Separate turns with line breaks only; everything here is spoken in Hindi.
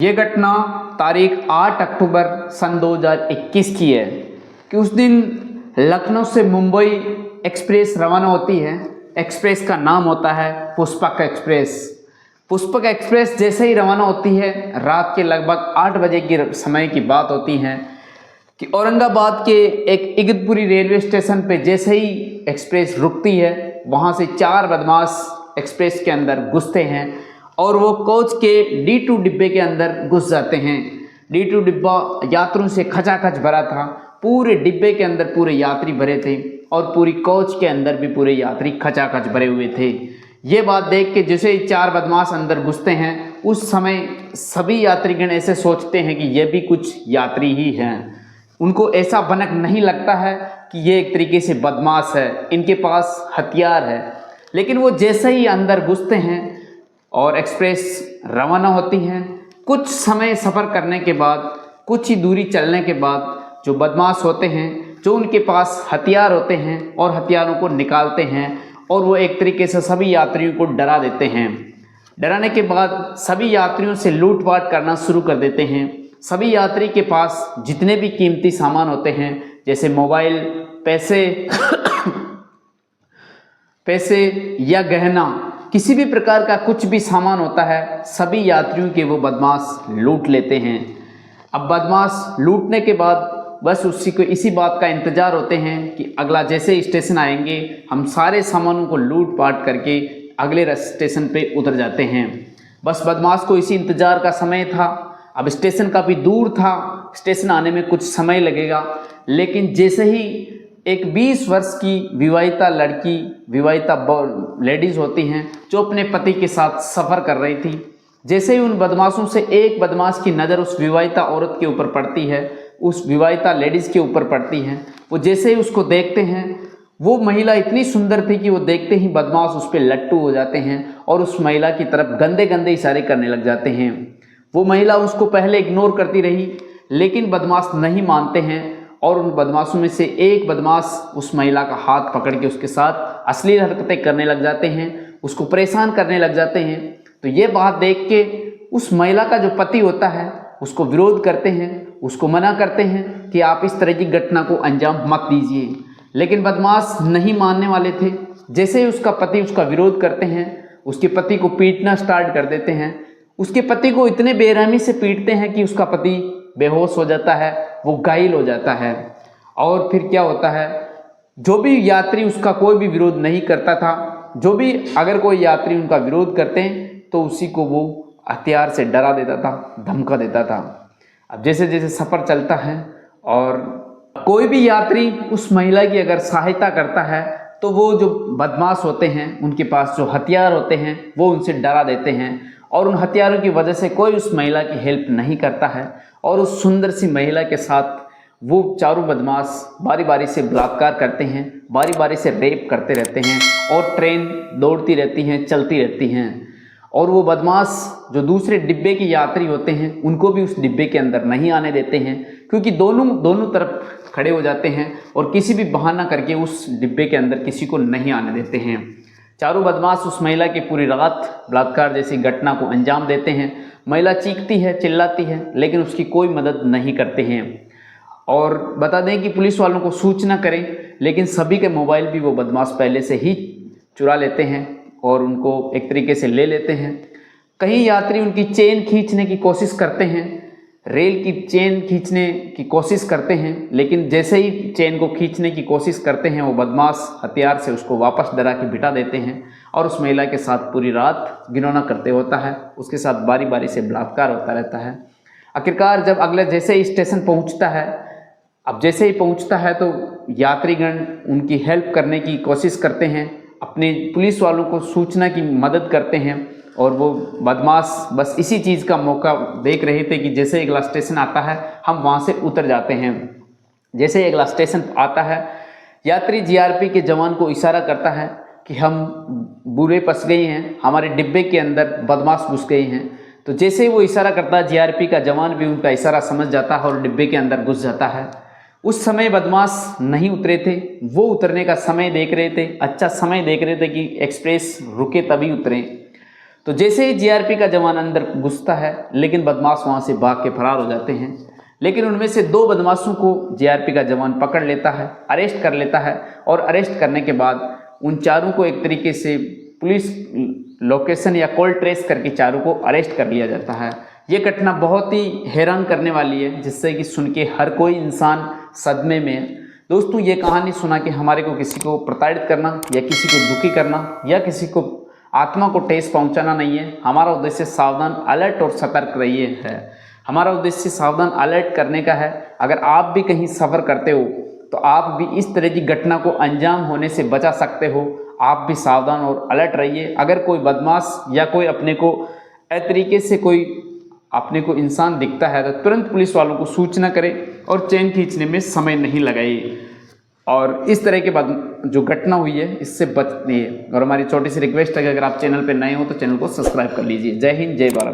ये घटना तारीख 8 अक्टूबर सन 2021 की है कि उस दिन लखनऊ से मुंबई एक्सप्रेस रवाना होती है। एक्सप्रेस का नाम होता है पुष्पक एक्सप्रेस। पुष्पक एक्सप्रेस जैसे ही रवाना होती है, रात के लगभग 8 बजे की समय की बात होती है कि औरंगाबाद के एक इगतपुरी रेलवे स्टेशन पे जैसे ही एक्सप्रेस रुकती है, वहाँ से 4 बदमाश एक्सप्रेस के अंदर घुसते हैं और वो कोच के D2 डिब्बे के अंदर घुस जाते हैं। D2 डिब्बा यात्रियों से खचाखच भरा था। पूरे डिब्बे के अंदर पूरे यात्री भरे थे और पूरी कोच के अंदर भी पूरे यात्री खचाखच भरे हुए थे। ये बात देख के जैसे ही 4 बदमाश अंदर घुसते हैं, उस समय सभी यात्रीगण ऐसे सोचते हैं कि ये भी कुछ यात्री ही हैं। उनको ऐसा भनक नहीं लगता है कि ये एक तरीके से बदमाश है, इनके पास हथियार है। लेकिन वो जैसे ही अंदर घुसते हैं और एक्सप्रेस रवाना होती है, कुछ समय सफ़र करने के बाद, कुछ ही दूरी चलने के बाद जो बदमाश होते हैं, जो उनके पास हथियार होते हैं और हथियारों को निकालते हैं और वो एक तरीके से सभी यात्रियों को डरा देते हैं। डराने के बाद सभी यात्रियों से लूटपाट करना शुरू कर देते हैं। सभी यात्री के पास जितने भी कीमती सामान होते हैं, जैसे मोबाइल, पैसे या गहना, किसी भी प्रकार का कुछ भी सामान होता है, सभी यात्रियों के वो बदमाश लूट लेते हैं। अब बदमाश लूटने के बाद बस इसी बात का इंतज़ार होते हैं कि अगला जैसे स्टेशन आएंगे, हम सारे सामानों को लूट पाट करके अगले स्टेशन पे उतर जाते हैं। बस बदमाश को इसी इंतज़ार का समय था। अब स्टेशन काफ़ी दूर था, स्टेशन आने में कुछ समय लगेगा। लेकिन जैसे ही एक 20 वर्ष की विवाहिता लड़की, विवाहिता लेडीज़ होती हैं, जो अपने पति के साथ सफ़र कर रही थी, जैसे ही उन बदमाशों से एक बदमाश की नज़र उस विवाहिता औरत के ऊपर पड़ती है, उस विवाहिता लेडीज़ के ऊपर पड़ती है, वो जैसे ही उसको देखते हैं, वो महिला इतनी सुंदर थी कि वो देखते ही बदमाश उस पर लट्टू हो जाते हैं और उस महिला की तरफ गंदे गंदे इशारे करने लग जाते हैं। वो महिला उसको पहले इग्नोर करती रही, लेकिन बदमाश नहीं मानते हैं और उन बदमाशों में से एक बदमाश उस महिला का हाथ पकड़ के उसके साथ अश्लील हरकतें करने लग जाते हैं, उसको परेशान करने लग जाते हैं। तो ये बात देख के उस महिला का जो पति होता है उसको विरोध करते हैं, उसको मना करते हैं कि आप इस तरह की घटना को अंजाम मत दीजिए। लेकिन बदमाश नहीं मानने वाले थे। जैसे ही उसका पति उसका विरोध करते हैं, उसके पति को पीटना स्टार्ट कर देते हैं। उसके पति को इतने बेरहमी से पीटते हैं कि उसका पति बेहोश हो जाता है, वो घायल हो जाता है। और फिर क्या होता है, जो भी यात्री उसका कोई भी विरोध नहीं करता था, अगर कोई यात्री उनका विरोध करते हैं तो उसी को वो हथियार से डरा देता था, धमका देता था। अब जैसे जैसे सफ़र चलता है और कोई भी यात्री उस महिला की अगर सहायता करता है, तो वो जो बदमाश होते हैं, उनके पास जो हथियार होते हैं, वो उनसे डरा देते हैं और उन हथियारों की वजह से कोई उस महिला की हेल्प नहीं करता है और उस सुंदर सी महिला के साथ वो चारों बदमाश बारी बारी से बलात्कार करते हैं, बारी बारी से रेप करते रहते हैं और ट्रेन दौड़ती रहती हैं, चलती रहती हैं। और वो बदमाश जो दूसरे डिब्बे के यात्री होते हैं, उनको भी उस डिब्बे के अंदर नहीं आने देते हैं, क्योंकि दोनों तरफ खड़े हो जाते हैं और किसी भी बहाना करके उस डिब्बे के अंदर किसी को नहीं आने देते हैं। चारों बदमाश उस महिला की पूरी रात बलात्कार जैसी घटना को अंजाम देते हैं। महिला चीखती है, चिल्लाती है, लेकिन उसकी कोई मदद नहीं करते हैं। और बता दें कि पुलिस वालों को सूचना करें, लेकिन सभी के मोबाइल भी वो बदमाश पहले से ही चुरा लेते हैं और उनको एक तरीके से ले लेते हैं। कई यात्री उनकी चेन खींचने की कोशिश करते हैं, रेल की चेन खींचने की कोशिश करते हैं, लेकिन जैसे ही चेन को खींचने की कोशिश करते हैं, वो बदमाश हथियार से उसको वापस डरा के बिठा देते हैं और उस महिला के साथ पूरी रात घिनौना करते होता है, उसके साथ बारी बारी से बलात्कार होता रहता है। आखिरकार जब अगले जैसे ही स्टेशन पहुँचता है, अब जैसे ही पहुँचता है तो यात्रीगण उनकी हेल्प करने की कोशिश करते हैं, अपने पुलिस वालों को सूचना की मदद करते हैं और वो बदमाश बस इसी चीज़ का मौका देख रहे थे कि जैसे अगला स्टेशन आता है, हम वहाँ से उतर जाते हैं। जैसे अगला स्टेशन आता है, यात्री जीआरपी के जवान को इशारा करता है कि हम बुरे फंस गए हैं, हमारे डिब्बे के अंदर बदमाश घुस गए हैं। तो जैसे ही वो इशारा करता है, जीआरपी का जवान भी उनका इशारा समझ जाता है और डिब्बे के अंदर घुस जाता है। उस समय बदमाश नहीं उतरे थे, वो उतरने का समय देख रहे थे, अच्छा समय देख रहे थे कि एक्सप्रेस रुके तभी उतरे। तो जैसे ही जीआरपी का जवान अंदर घुसता है, लेकिन बदमाश वहाँ से भाग के फरार हो जाते हैं। लेकिन उनमें से 2 बदमाशों को जीआरपी का जवान पकड़ लेता है, अरेस्ट कर लेता है, और अरेस्ट करने के बाद उन चारों को एक तरीके से पुलिस लोकेशन या कॉल ट्रेस करके चारों को अरेस्ट कर लिया जाता है। ये घटना बहुत ही हैरान करने वाली है, जिससे कि सुन के हर कोई इंसान सदमे में है। दोस्तों, ये कहानी सुना कि हमारे को किसी को प्रताड़ित करना या किसी को दुखी करना या किसी को आत्मा को ठेस पहुंचाना नहीं है। हमारा उद्देश्य सावधान, अलर्ट और सतर्क रहिए है। हमारा उद्देश्य सावधान अलर्ट करने का है। अगर आप भी कहीं सफ़र करते हो तो आप भी इस तरह की घटना को अंजाम होने से बचा सकते हो। आप भी सावधान और अलर्ट रहिए। अगर कोई बदमाश या कोई अपने को इस तरीके से कोई अपने को इंसान दिखता है तो तुरंत पुलिस वालों को सूचना करें और चेन खींचने में समय नहीं लगाइए। और इस तरह के बाद जो घटना हुई है इससे बचती है। और हमारी छोटी सी रिक्वेस्ट है कि अगर आप चैनल पर नए हो तो चैनल को सब्सक्राइब कर लीजिए। जय हिंद, जय भारत।